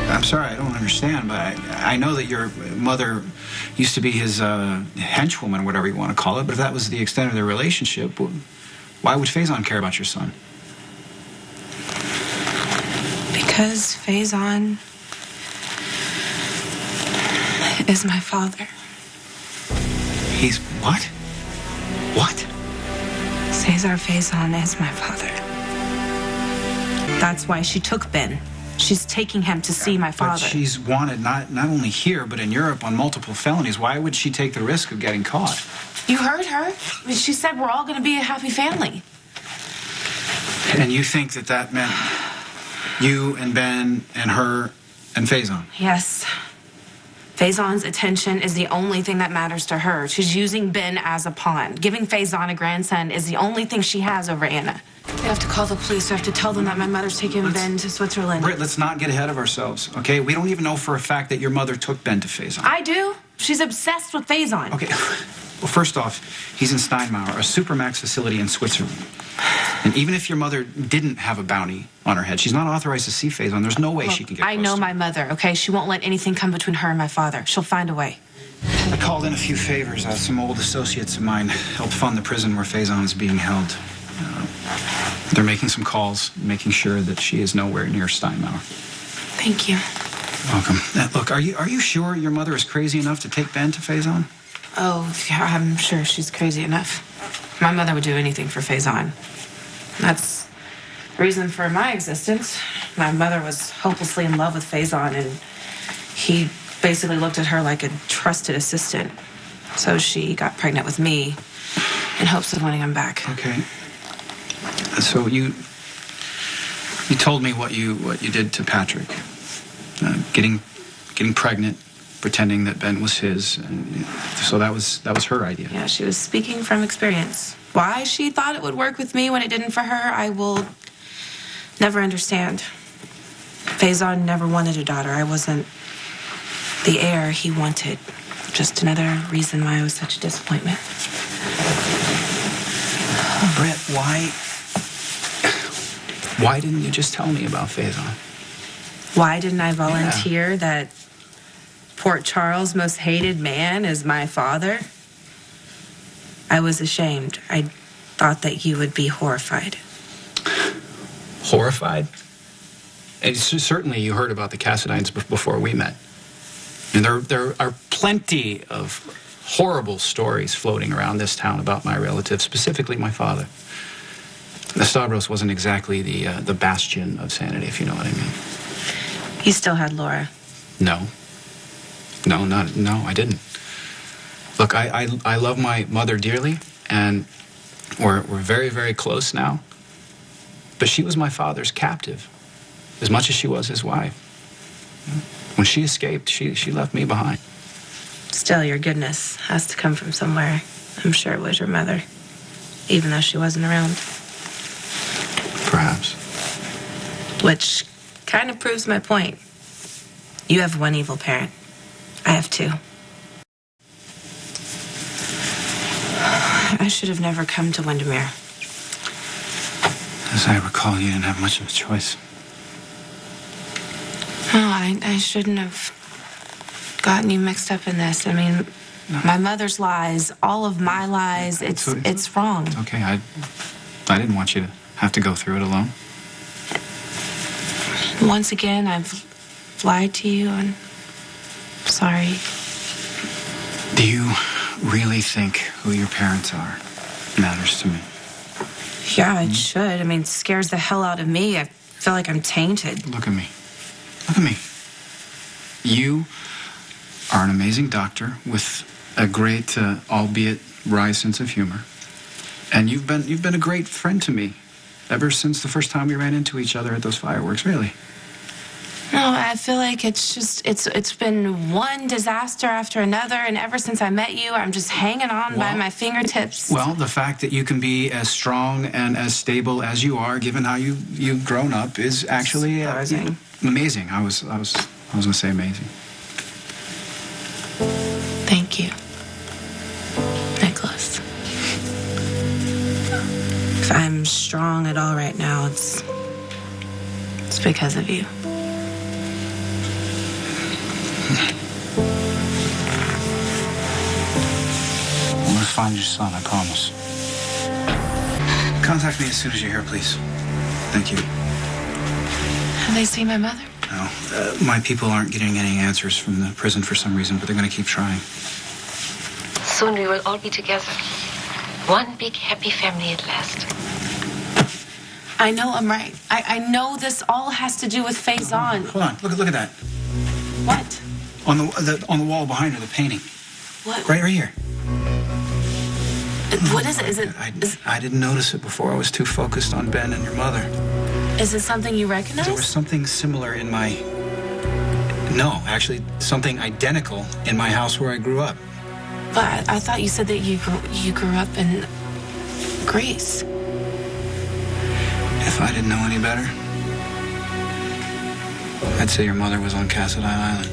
I'm sorry, I don't understand, but I know that your mother used to be his henchwoman, whatever you want to call it, but if that was the extent of their relationship, why would Faison care about your son? Because Faison is my father. He's what? What? Cesar Faison is my father. That's why she took Ben. She's taking him to see my father. But she's wanted not only here, but in Europe on multiple felonies. Why would she take the risk of getting caught? You heard her. I mean, she said we're all going to be a happy family. And you think that that meant you and Ben and her and Faison? Yes. Faison's attention is the only thing that matters to her. She's using Ben as a pawn. Giving Faison a grandson is the only thing she has over Anna. We have to call the police. We have to tell them that my mother's taking Ben to Switzerland. Britt, let's not get ahead of ourselves, okay? We don't even know for a fact that your mother took Ben to Faison. I do. She's obsessed with Faison. Okay, well, first off, he's in Steinmauer, a supermax facility in Switzerland. And even if your mother didn't have a bounty on her head, she's not authorized to see Faison. There's no way she can get close I know to my him. mother, okay? She won't let anything come between her and my father. She'll find a way. I called in a few favors. Some old associates of mine helped fund the prison where Faison is being held. They're making some calls, making sure that she is nowhere near Steinmauer. Thank you. Welcome. Look, are you sure your mother is crazy enough to take Ben to Faison? Oh, yeah, I'm sure she's crazy enough. My mother would do anything for Faison. That's the reason for my existence. My mother was hopelessly in love with Faison, and he basically looked at her like a trusted assistant. So she got pregnant with me in hopes of winning him back. Okay. So you told me what you did to Patrick, getting pregnant, pretending that Ben was his, and so that was her idea. Yeah, she was speaking from experience. Why she thought it would work with me when it didn't for her, I will never understand. Faison never wanted a daughter. I wasn't the heir he wanted. Just another reason why I was such a disappointment. Britt, why didn't you just tell me about Faison? Why didn't I volunteer that Port Charles' most hated man is my father? I was ashamed. I thought that you would be horrified. Horrified? And certainly you heard about the Cassadines before we met. And there are plenty of horrible stories floating around this town about my relatives, specifically my father. The Stavros wasn't exactly the bastion of sanity, if you know what I mean. You still had Laura? No, I didn't. Look, I love my mother dearly, and we're very, very close now. But she was my father's captive, as much as she was his wife. When she escaped, she left me behind. Still, your goodness has to come from somewhere. I'm sure it was your mother, even though she wasn't around. Perhaps. Which kind of proves my point. You have one evil parent. I have two. I should have never come to Windermere. As I recall, you didn't have much of a choice. No, I shouldn't have gotten you mixed up in this. I mean, my mother's lies, all of my lies, it's wrong. It's okay. I didn't want you to have to go through it alone. Once again, I've lied to you, and I'm sorry. Do you really think who your parents are matters to me? Yeah, it should. I mean, it scares the hell out of me. I feel like I'm tainted. Look at me. Look at me. You are an amazing doctor with a great, albeit wry sense of humor. And you've been a great friend to me ever since the first time we ran into each other at those fireworks, really. No, I feel like it's been one disaster after another, and ever since I met you, I'm just hanging on by my fingertips. Well, the fact that you can be as strong and as stable as you are, given how you've grown up, is actually amazing. I was gonna say amazing. Thank you, Nikolas. If I'm strong at all right now, it's because of you. find your son, I promise. Contact me as soon as you're here, please. Thank you. Have they seen my mother? No. My people aren't getting any answers from the prison for some reason, but they're going to keep trying. Soon we will all be together. One big happy family at last. I know I'm right. I know this all has to do with Faison. Hold on. Look at that. What? On the wall behind her, the painting. What? Right here. What is it? I didn't notice it before. I was too focused on Ben and your mother. Is it something you recognize? There was something similar in my... No, actually, something identical in my house where I grew up. But I thought you said that you grew up in Greece. If I didn't know any better, I'd say your mother was on Cassadine Island.